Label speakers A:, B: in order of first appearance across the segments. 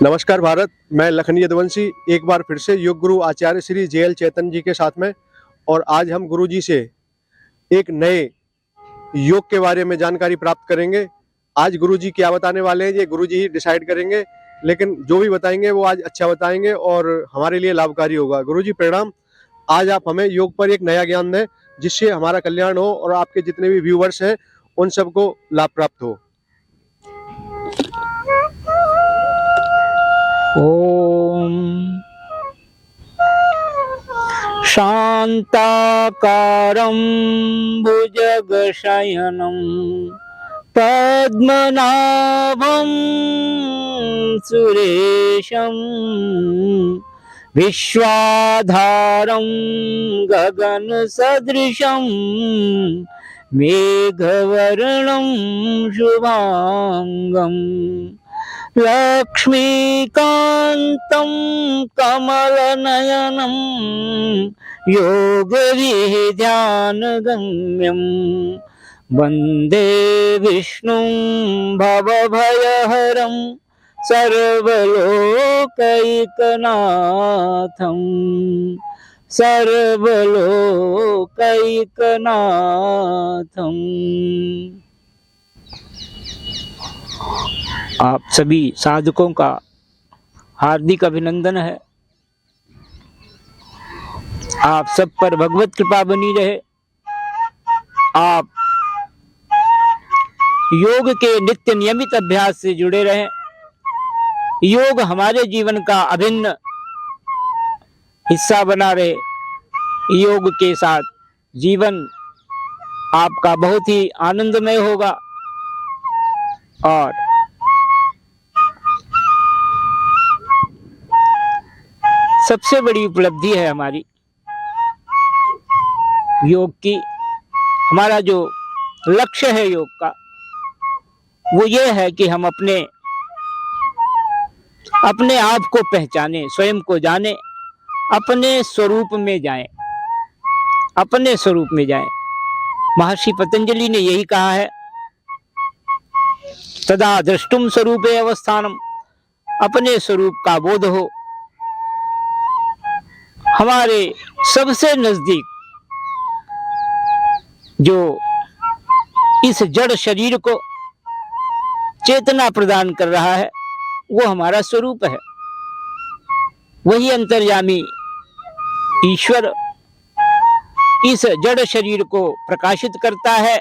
A: नमस्कार भारत, मैं लखनी यदुवंशी एक बार फिर से योग गुरु आचार्य श्री जेएल चेतन जी के साथ में। और आज हम गुरु जी से एक नए योग के बारे में जानकारी प्राप्त करेंगे। आज गुरु जी क्या बताने वाले हैं ये गुरु जी ही डिसाइड करेंगे, लेकिन जो भी बताएंगे वो आज अच्छा बताएंगे और हमारे लिए लाभकारी होगा। गुरु जी प्रणाम। आज आप हमें योग पर एक नया ज्ञान दें जिससे हमारा कल्याण हो और आपके जितने भी व्यूवर्स हैं उन सबको लाभ प्राप्त हो।
B: ओम शांताकारं भुजगशयनं पद्मनाभं सुरेशं विश्वाधारं गगनसदृशं मेघवर्णं शुभांगं लक्ष्मीकान्तं कमलनयनं योगविध्यानगम्यं वन्दे विष्णुं भवभयहरं सर्वलोकैकनाथं सर्वलोकैकनाथं। आप सभी साधकों का हार्दिक अभिनंदन है। आप सब पर भगवत कृपा बनी रहे। आप योग के नित्य नियमित अभ्यास से जुड़े रहें। योग हमारे जीवन का अभिन्न हिस्सा बना रहे। योग के साथ जीवन आपका बहुत ही आनंदमय होगा और सबसे बड़ी उपलब्धि है हमारी योग की। हमारा जो लक्ष्य है योग का वो ये है कि हम अपने आप को पहचाने, स्वयं को जाने, अपने स्वरूप में जाएं, अपने स्वरूप में जाएं। महर्षि पतंजलि ने यही कहा है, तदा दृष्टुम स्वरूपे अवस्थानम, अपने स्वरूप का बोध हो। हमारे सबसे नजदीक जो इस जड़ शरीर को चेतना प्रदान कर रहा है वो हमारा स्वरूप है। वही अंतर्यामी ईश्वर इस जड़ शरीर को प्रकाशित करता है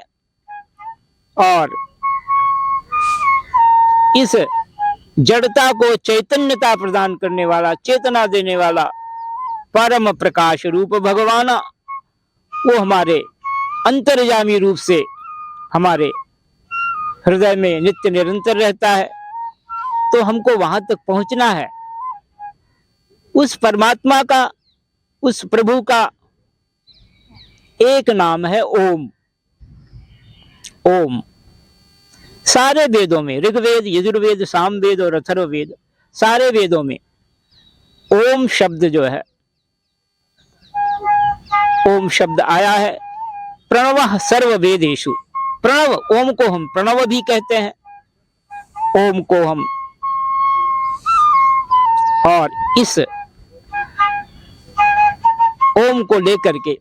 B: और इस जड़ता को चैतन्यता प्रदान करने वाला, चेतना देने वाला परम प्रकाश रूप भगवान वो हमारे अंतर्यामी रूप से हमारे हृदय में नित्य निरंतर रहता है। तो हमको वहां तक पहुंचना है। उस परमात्मा का, उस प्रभु का एक नाम है ओम। ओम सारे वेदों में, ऋग्वेद, यजुर्वेद, सामवेद और अथर्ववेद, सारे वेदों में ओम शब्द जो है, ओम शब्द आया है। प्रणवः सर्ववेदेषु, प्रणव, ओम को हम प्रणव भी कहते हैं। ओम को हम, और इस ओम को लेकर के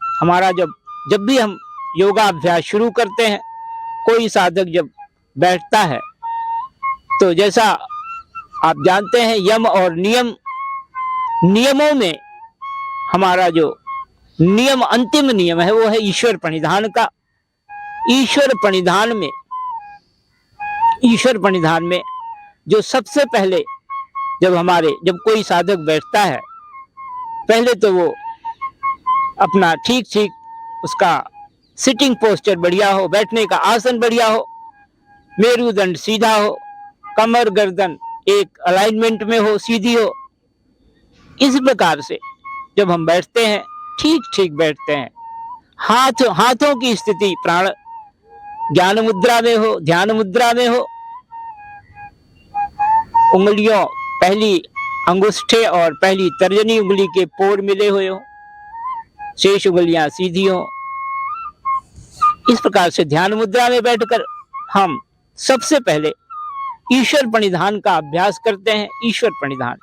B: हमारा जब भी हम योगाभ्यास शुरू करते हैं, कोई साधक जब बैठता है तो जैसा आप जानते हैं यम और नियमों में हमारा जो नियम, अंतिम नियम है वो है ईश्वर प्रणिधान का। ईश्वर प्रणिधान में जो सबसे पहले जब कोई साधक बैठता है, पहले तो वो अपना ठीक उसका सिटिंग पोस्चर बढ़िया हो, बैठने का आसन बढ़िया हो, मेरुदंड सीधा हो, कमर गर्दन एक अलाइनमेंट में हो, सीधी हो। इस प्रकार से जब हम बैठते हैं, ठीक बैठते हैं। हाथों की स्थिति प्राण ज्ञान मुद्रा में हो, ध्यान मुद्रा में हो। उंगलियों, पहली अंगुष्ठे और पहली तर्जनी उंगली के पोर मिले हुए हो, शेष उंगलियां सीधी हो। इस प्रकार से ध्यान मुद्रा में बैठकर हम सबसे पहले ईश्वर प्रणिधान का अभ्यास करते हैं। ईश्वर प्रणिधान,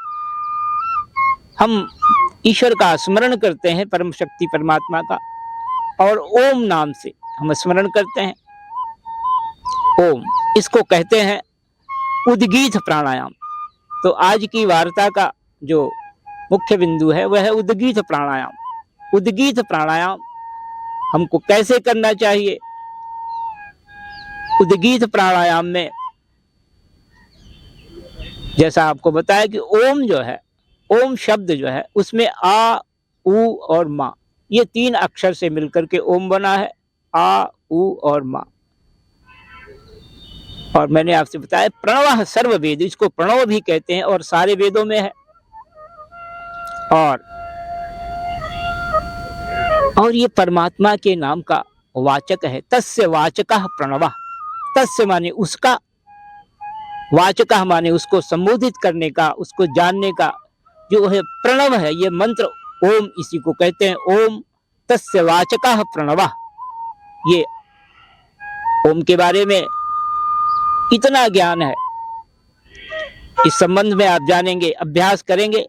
B: हम ईश्वर का स्मरण करते हैं, परम शक्ति परमात्मा का, और ओम नाम से हम स्मरण करते हैं। ओम, इसको कहते हैं उद्गीत प्राणायाम। तो आज की वार्ता का जो मुख्य बिंदु है वह है उद्गीत प्राणायाम। उद्गीत प्राणायाम हमको कैसे करना चाहिए? उद्गीत प्राणायाम में जैसा आपको बताया कि ओम जो है, ओम शब्द जो है उसमें आ, उ और मा, ये 3 अक्षर से मिलकर के ओम बना है। आ, उ और मा। और मैंने आपसे बताया प्रणव सर्व वेद, इसको प्रणव भी कहते हैं और सारे वेदों में है। और ये परमात्मा के नाम का वाचक है। तस्य वाचकः प्रणवः। तस्य माने उसका, वाचकः माने उसको संबोधित करने का, उसको जानने का जो है प्रणव है। ये मंत्र ओम, इसी को कहते हैं ओम। तस्य वाचकः प्रणवः। ये ओम के बारे में इतना ज्ञान है, इस संबंध में आप जानेंगे, अभ्यास करेंगे।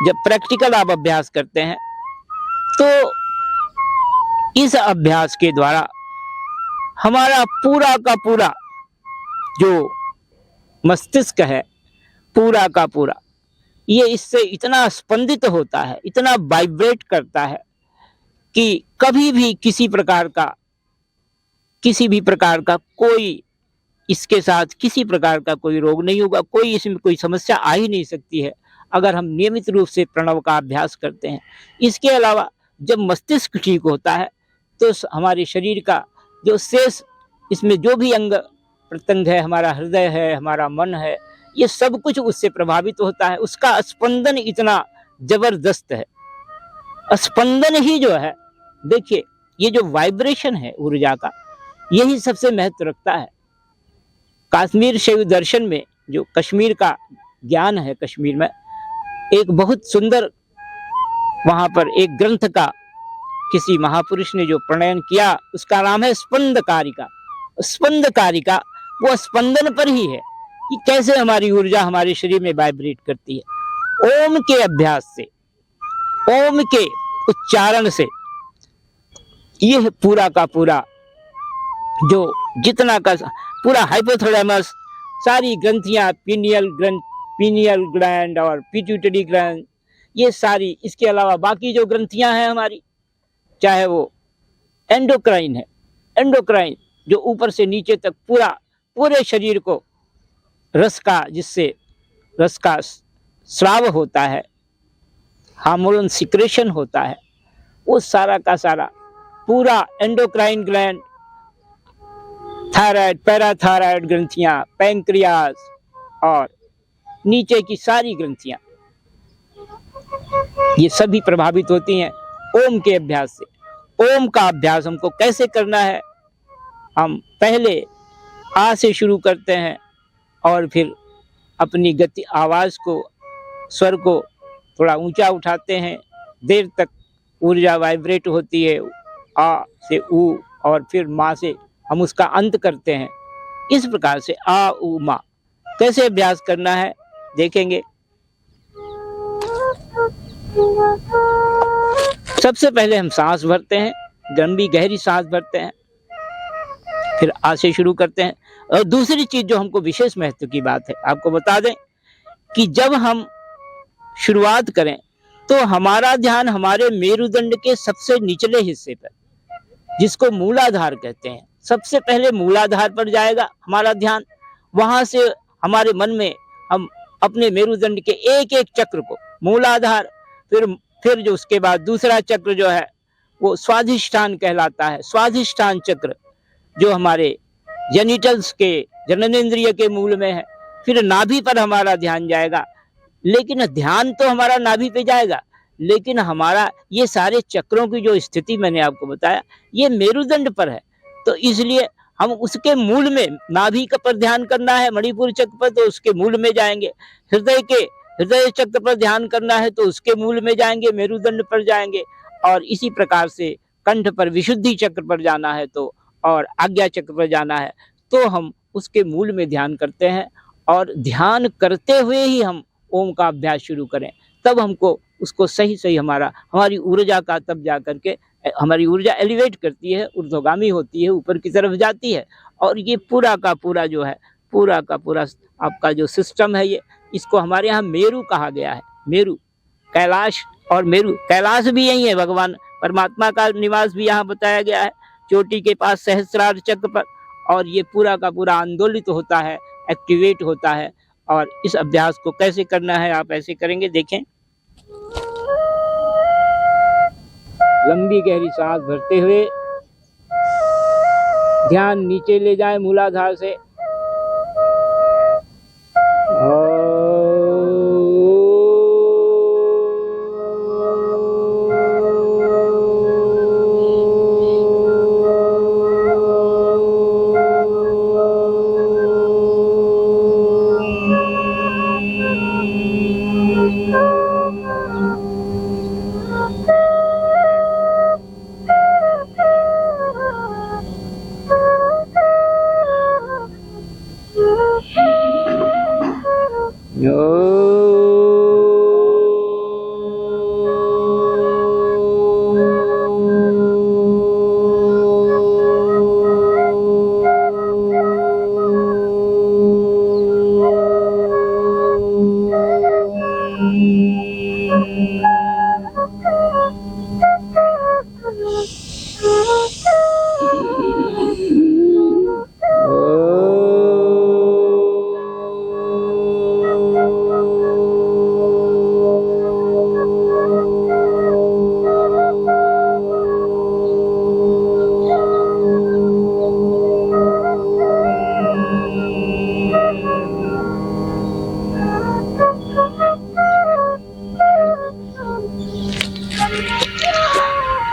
B: जब प्रैक्टिकल आप अभ्यास करते हैं तो इस अभ्यास के द्वारा हमारा पूरा का पूरा जो मस्तिष्क है, पूरा का पूरा, ये इससे इतना स्पंदित होता है, इतना वाइब्रेट करता है कि कभी भी किसी भी प्रकार का कोई, इसके साथ किसी प्रकार का कोई रोग नहीं होगा, कोई इसमें कोई समस्या आ ही नहीं सकती है अगर हम नियमित रूप से प्रणव का अभ्यास करते हैं। इसके अलावा जब मस्तिष्क ठीक होता है तो हमारे शरीर का जो शेष, इसमें जो भी अंग प्रत्यंग है, हमारा हृदय है, हमारा मन है, ये सब कुछ उससे प्रभावित होता है। उसका स्पंदन इतना जबरदस्त है। स्पंदन ही जो है, देखिए ये जो वाइब्रेशन है ऊर्जा का, यही सबसे महत्व रखता है। कश्मीर शैव दर्शन में जो कश्मीर का ज्ञान है, कश्मीर में एक बहुत सुंदर, वहां पर एक ग्रंथ का किसी महापुरुष ने जो प्रणयन किया, उसका नाम है स्पंदकारिका। स्पंदकारिका वो स्पंदन पर ही है कि कैसे हमारी ऊर्जा हमारे शरीर में वाइब्रेट करती है। ओम के अभ्यास से, ओम के उच्चारण से यह पूरा का पूरा जो जितना का पूरा हाइपोथैलेमस, सारी ग्रंथियां, पीनियल ग्लैंड और पिट्यूटरी ग्लैंड, ये सारी, इसके अलावा बाकी जो ग्रंथियां हैं हमारी, चाहे वो एंडोक्राइन है, एंडोक्राइन जो ऊपर से नीचे तक पूरे शरीर को रस का, जिससे रस का स्राव होता है, हार्मोन सिक्रेशन होता है, वो सारा का सारा पूरा एंडोक्राइन ग्लैंड, थायराइड, पैराथायराइड ग्रंथियां, पैंक्रियाज और नीचे की सारी ग्रंथियां, ये सभी प्रभावित होती हैं ओम के अभ्यास से। ओम का अभ्यास हमको कैसे करना है? हम पहले आ से शुरू करते हैं और फिर अपनी गति, आवाज को, स्वर को थोड़ा ऊंचा उठाते हैं, देर तक ऊर्जा वाइब्रेट होती है आ से ऊ, और फिर मा से हम उसका अंत करते हैं। इस प्रकार से आ उ मा कैसे अभ्यास करना है देखेंगे। सबसे पहले हम सांस भरते हैं, लंबी गहरी सांस भरते हैं, फिर आ से शुरू करते हैं। और दूसरी चीज जो हमको विशेष महत्व की बात है, आपको बता दें कि जब हम शुरुआत करें तो हमारा ध्यान हमारे मेरुदंड के सबसे निचले हिस्से पर, जिसको मूलाधार कहते हैं, सबसे पहले मूलाधार पर जाएगा हमारा ध्यान। वहां से हमारे मन में हम अपने मेरुदंड के एक एक चक्र को, मूलाधार, फिर जो उसके बाद दूसरा चक्र जो है वो स्वाधिष्ठान कहलाता है। स्वाधिष्ठान चक्र जो हमारे जेनिटल्स के, जननेंद्रिय के मूल में है। फिर नाभि पर हमारा ध्यान जाएगा, लेकिन ध्यान तो हमारा नाभि पे जाएगा, लेकिन हमारा ये सारे चक्रों की जो स्थिति मैंने आपको बताया, ये मेरुदंड पर है। तो इसलिए हम उसके मूल में, नाभि का पर ध्यान करना है, मणिपुर चक्र पर, तो उसके मूल में जाएंगे। हृदय चक्र पर ध्यान करना है तो उसके मूल में जाएंगे, मेरुदंड पर जाएंगे। और इसी प्रकार से कंठ पर, विशुद्धि चक्र पर जाना है तो, और आज्ञा चक्र पर जाना है तो हम उसके मूल में ध्यान करते हैं और ध्यान करते हुए ही हम ओम का अभ्यास शुरू करें, तब हमको उसको सही सही हमारी ऊर्जा का तब जा करके हमारी ऊर्जा एलिवेट करती है, ऊर्ध्वगामी होती है, ऊपर की तरफ जाती है। और ये पूरा का पूरा जो है, पूरा का पूरा आपका जो सिस्टम है, ये इसको हमारे यहाँ मेरु कहा गया है। मेरु, कैलाश और मेरु, कैलाश भी यही है, भगवान परमात्मा का निवास भी यहाँ बताया गया है, चोटी के पास सहस्रार चक्र पर। और ये पूरा का पूरा आंदोलित होता है, एक्टिवेट होता है। और इस अभ्यास को कैसे करना है, आप ऐसे करेंगे, देखें। लंबी गहरी सांस भरते हुए ध्यान नीचे ले जाए मूलाधार से।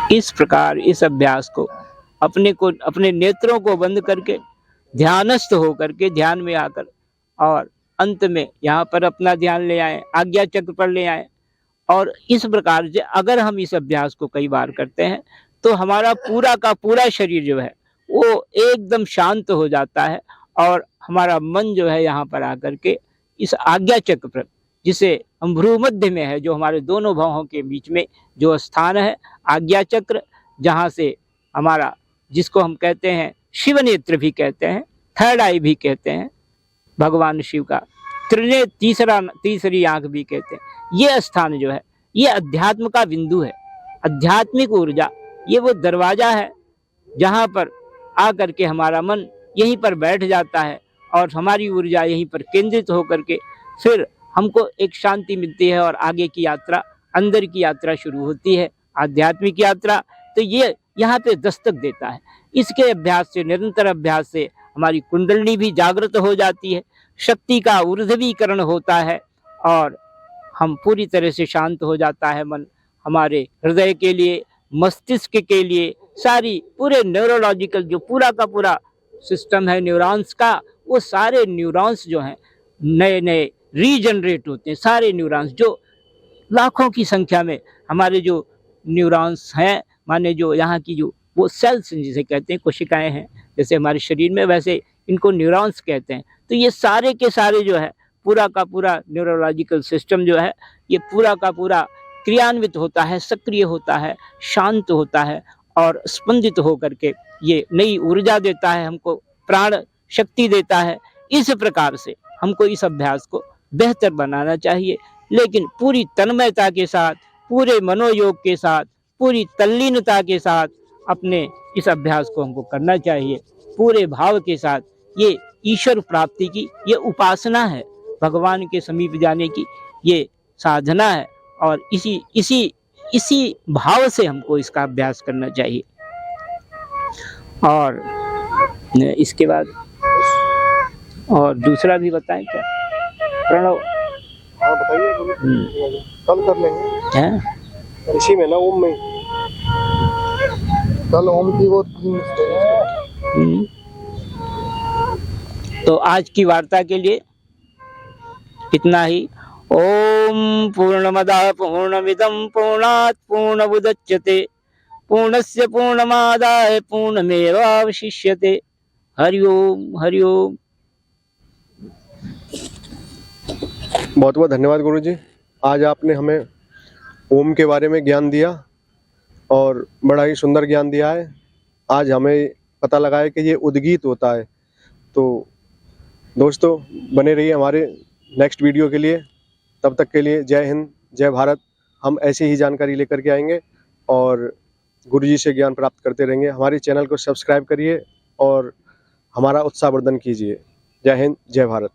B: इस प्रकार इस अभ्यास को अपने नेत्रों को बंद करके ध्यानस्थ हो करके ध्यान में आकर, और अंत में यहाँ पर अपना ध्यान ले आए, आज्ञा चक्र पर ले आए। और इस प्रकार से अगर हम इस अभ्यास को कई बार करते हैं तो हमारा पूरा का पूरा शरीर जो है वो एकदम शांत हो जाता है। और हमारा मन जो है यहाँ पर आकर के इस आज्ञा चक्र पर, जिसे हम भ्रूमध्य में है, जो हमारे दोनों भवों के बीच में जो स्थान है, आज्ञा चक्र, जहाँ से हमारा, जिसको हम कहते हैं शिव नेत्र भी कहते हैं, थर्ड आई भी कहते हैं, भगवान शिव का तीसरी आंख भी कहते हैं। ये स्थान जो है ये अध्यात्म का बिंदु है, आध्यात्मिक ऊर्जा, ये वो दरवाजा है जहाँ पर आकर के हमारा मन यहीं पर बैठ जाता है और हमारी ऊर्जा यहीं पर केंद्रित होकर के फिर हमको एक शांति मिलती है और आगे की यात्रा, अंदर की यात्रा शुरू होती है, आध्यात्मिक यात्रा। तो ये यहाँ पे दस्तक देता है। इसके अभ्यास से, निरंतर अभ्यास से हमारी कुंडलिनी भी जागृत हो जाती है, शक्ति का ऊर्ध्वीकरण होता है और हम पूरी तरह से शांत हो जाता है मन। हमारे हृदय के लिए, मस्तिष्क के लिए, सारी पूरे न्यूरोलॉजिकल जो पूरा का पूरा सिस्टम है न्यूरॉन्स का, वो सारे न्यूरॉन्स जो हैं नए नए रीजनरेट होते हैं। सारे न्यूरॉन्स जो लाखों की संख्या में हमारे जो न्यूरॉन्स हैं, माने जो यहाँ की जो वो सेल्स जिसे कहते हैं, कोशिकाएं हैं जैसे हमारे शरीर में, वैसे इनको न्यूरॉन्स कहते हैं। तो ये सारे के सारे जो है पूरा का पूरा न्यूरोलॉजिकल सिस्टम जो है ये पूरा का पूरा क्रियान्वित होता है, सक्रिय होता है, शांत होता है और स्पंदित होकर के ये नई ऊर्जा देता है, हमको प्राण शक्ति देता है। इस प्रकार से हमको इस अभ्यास को बेहतर बनाना चाहिए, लेकिन पूरी तन्मयता के साथ, पूरे मनोयोग के साथ, पूरी तल्लीनता के साथ अपने इस अभ्यास को हमको करना चाहिए, पूरे भाव के साथ। ये ईश्वर प्राप्ति की ये उपासना है, भगवान के समीप जाने की ये साधना है और इसी भाव से हमको इसका अभ्यास करना चाहिए। और इसके बाद और दूसरा भी बताएं क्या? प्रणव,
A: हाँ बताइए, कल कर लेंगे
B: हैं?
A: इसी में ना, ओम में कल ओम की वो
B: तो आज की वार्ता के लिए इतना ही। ओम पूर्णमदः पूर्णमिदं पूर्णात् पूर्णमुदच्यते पूर्णस्य पूर्णमादाय पूर्णमेवावशिष्यते। हरि ओम, हरि ओम।
A: बहुत बहुत धन्यवाद गुरुजी। आज आपने हमें ओम के बारे में ज्ञान दिया और बड़ा ही सुंदर ज्ञान दिया है। आज हमें पता लगा है कि ये उद्गीत होता है। तो दोस्तों बने रहिए हमारे नेक्स्ट वीडियो के लिए। तब तक के लिए जय हिंद, जय भारत। हम ऐसी ही जानकारी लेकर के आएंगे और गुरुजी से ज्ञान प्राप्त करते रहेंगे। हमारे चैनल को सब्सक्राइब करिए और हमारा उत्साहवर्धन कीजिए। जय हिंद, जय भारत।